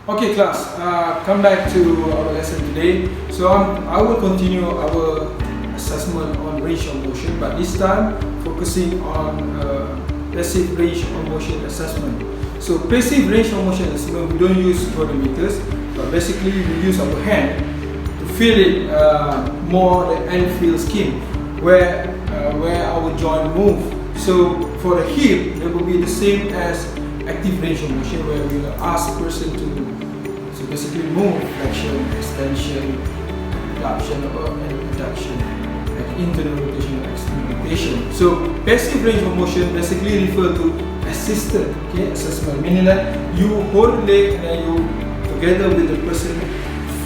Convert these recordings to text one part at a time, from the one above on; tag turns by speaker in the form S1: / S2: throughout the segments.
S1: Okay class, come back to our lesson today. So I will continue our assessment on range of motion, but this time focusing on passive range of motion assessment. So passive range of motion assessment, we don't use photometers, but basically we use our hand to feel it more the end feel scheme where our joint move. So for the hip, it will be the same as active range of motion, where we will ask the person to basically move, flexion, extension, abduction or adduction, like internal rotation or external rotation. So passive range of motion basically refer to assisted assessment, meaning that you hold the leg and then you together with the person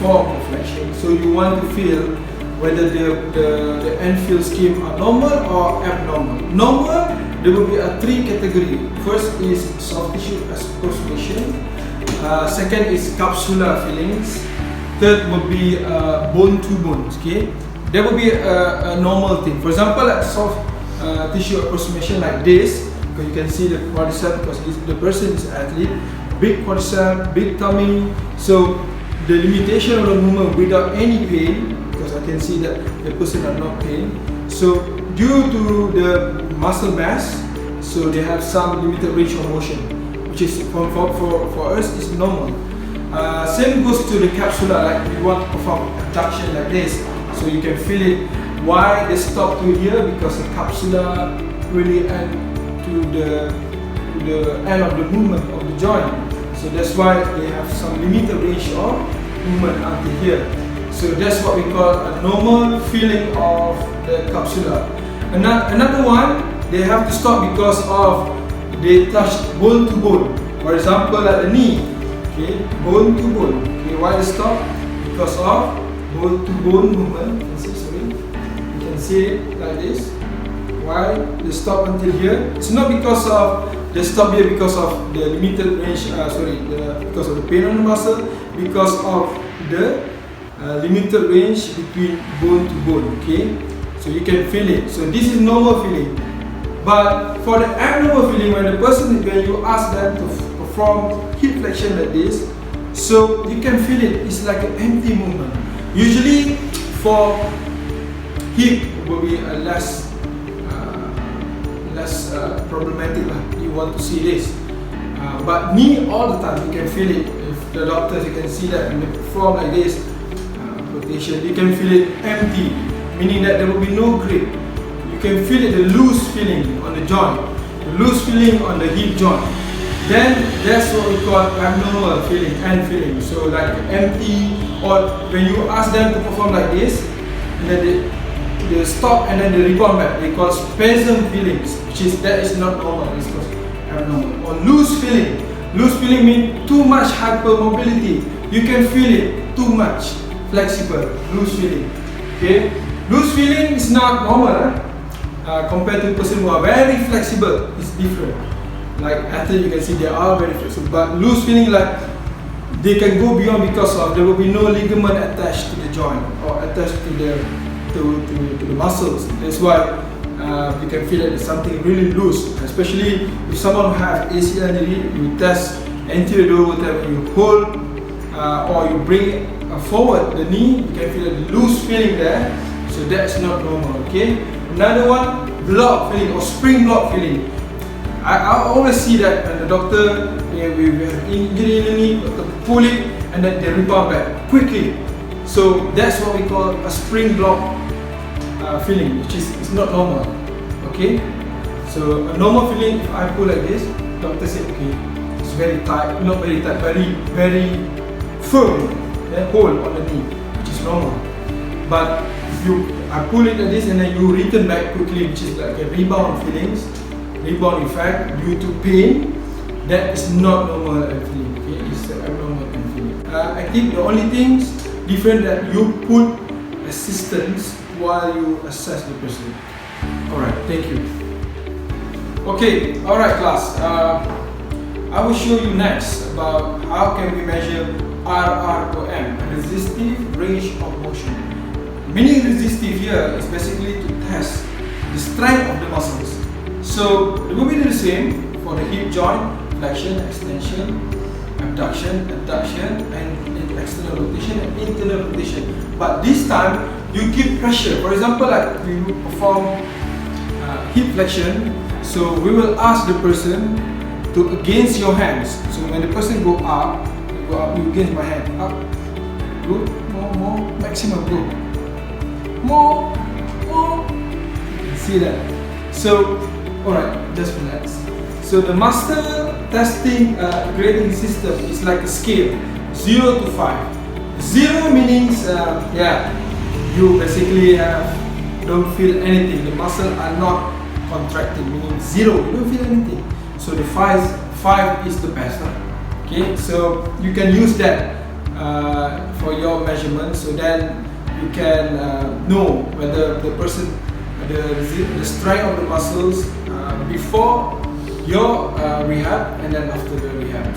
S1: form a flexion. So you want to feel whether the end feel scheme are normal or abnormal. Normal, there will be a three category. First is soft tissue approximation. Second is capsular feelings. Third will be bone to bone. Okay, there will be a normal thing. For example, like soft tissue approximation like this, because you can see the quadricep because the person is an athlete. Big quadricep, big tummy. So the limitation of the movement without any pain, because I can see that the person are not pain. So due to the muscle mass, so they have some limited range of motion, which is for us is normal. Same goes to the capsular, like we want to perform abduction like this, so you can feel it. Why they stop to here? Because the capsular really end to the end of the movement of the joint. So that's why they have some limited range of movement until here. So that's what we call a normal feeling of the capsular. Another one, they have to stop because of they touch bone to bone. For example, at the knee, okay, bone to bone. Okay, why they stop? Because of bone to bone movement. You can see it like this. Why they stop until here? It's not because of they stop here because of the limited range. Because of the pain on the muscle. Because of the limited range between bone to bone. Okay, so you can feel it. So this is normal feeling. But for the abnormal feeling, when you ask them to perform hip flexion like this, so you can feel it. It's like an empty movement. Usually, for hip, it will be a less problematic. You want to see this, but knee all the time you can feel it. If the doctors, you can see that when they perform like this rotation, you can feel it empty, meaning that there will be no grip. You can feel it, the loose feeling on the joint, the loose feeling on the hip joint. Then that's what we call abnormal feeling, end feeling. So like empty, or when you ask them to perform like this, and then they stop and then they rebound back. They call spasm feelings, that is not normal. It's called abnormal. Or loose feeling. Loose feeling means too much hypermobility. You can feel it too much flexible. Loose feeling. Okay, loose feeling is not normal. Compared to person who are very flexible, it's different. Like athletes, you can see they are very flexible, but loose feeling, like they can go beyond because of there will be no ligament attached to the joint or attached to the muscles. That's why you can feel that it's something really loose. Especially if someone who has ACL injury, you test anterior rotator, you hold or you bring forward the knee, you can feel a loose feeling there. So that's not normal. Okay. Another one, block feeling or spring block feeling. I always see that when the doctor, we have injury in the knee, doctor pull it and then they rebound back quickly. So that's what we call a spring block feeling, which is not normal. Okay. So a normal feeling, if I pull like this, doctor said, okay, it's very tight, not very tight, very firm, hold on the knee, which is normal. But I pull it like this and then you return back quickly, which is like a rebound feelings, rebound effect due to pain. That is not normal feeling. Okay? It's abnormal feeling. I think the only things different that you put assistance while you assess the person. Alright, thank you. Okay, alright class. I will show you next about how can we measure RROM, resistive range of motion. Meaning resistive here is basically to test the strength of the muscles. So it will be the same for the hip joint, flexion, extension, abduction, adduction, and external rotation and internal rotation. But this time you give pressure. For example, like we will perform hip flexion, so we will ask the person to against your hands. So when the person go up, you against my hand, up, good, more, maximum, go, more. See that? So, alright, just relax. So the master testing grading system is like a scale, 0 to 5. 0 means, you basically don't feel anything. The muscles are not contracting, meaning 0, you don't feel anything. So the 5 is the best. Okay, so you can use that for your measurement, so then you can know whether the person, the strength of the muscles before your rehab and then after the rehab.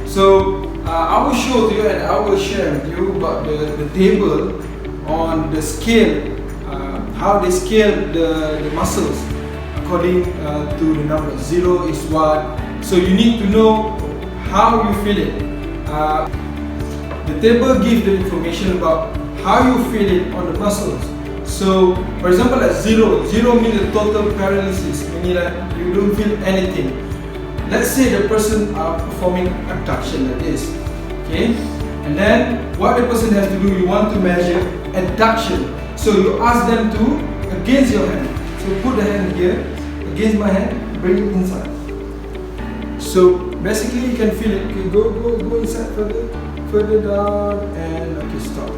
S1: So I will show to you and I will share with you about the table on the scale, how they scale the muscles according to the number. 0 is 1. So you need to know how you feel it. The table gives the information about how you feel it on the muscles. So, for example, at 0 means the total paralysis, meaning that you don't feel anything. Let's say the person are performing abduction like this, okay? And then what the person has to do, you want to measure adduction. So you ask them to against your hand. So put the hand here against my hand, bring it inside. So basically you can feel it. Okay, go inside further down, and okay, stop.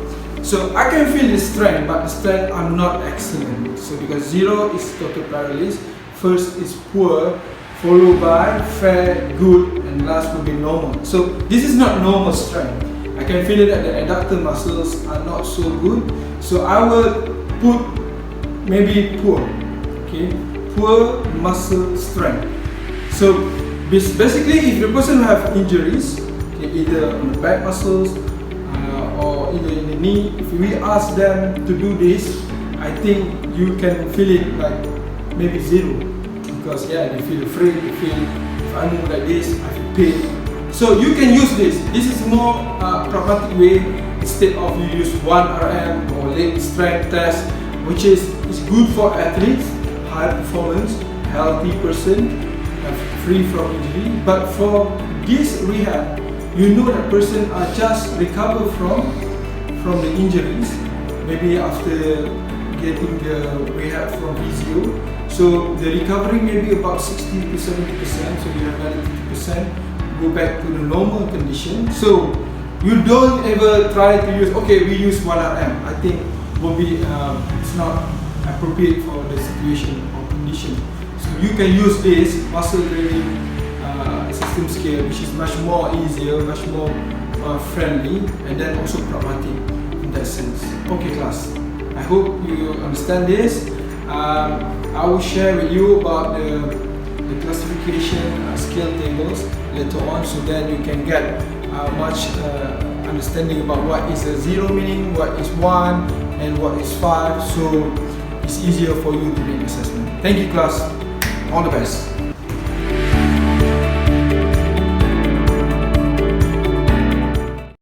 S1: So I can feel the strength, but the strength are not excellent. So because 0 is total paralysis, first is poor, followed by fair, good, and last will be normal. So this is not normal strength. I can feel it that the adductor muscles are not so good. So I will put maybe poor, okay, poor muscle strength. So basically, if the person have injuries, okay, either on the back muscles or either in the knee, if we ask them to do this, I think you can feel it like maybe 0, because they feel afraid, they feel if I move like this, I feel pain. So you can use this. This is more pragmatic way, instead of you use 1 RM or leg strength test, which is good for athletes, high performance, healthy person, free from injury. But for this rehab, you know that person are just recover from the injuries, maybe after getting the rehab from physio. So the recovery may be about 60 to 70%, so you have another 50% go back to the normal condition. So you don't ever try to use, okay, we use 1 RM. I think will be it's not appropriate for the situation or condition. So you can use this muscle grading system scale, which is much more easier, much more friendly, and then also pragmatic in that sense. Okay class, I hope you understand this. I will share with you about the classification scale tables later on, so that you can get much understanding about what is a 0 meaning, what is 1, and what is 5, so it's easier for you to make assessment. Thank you class, all the best.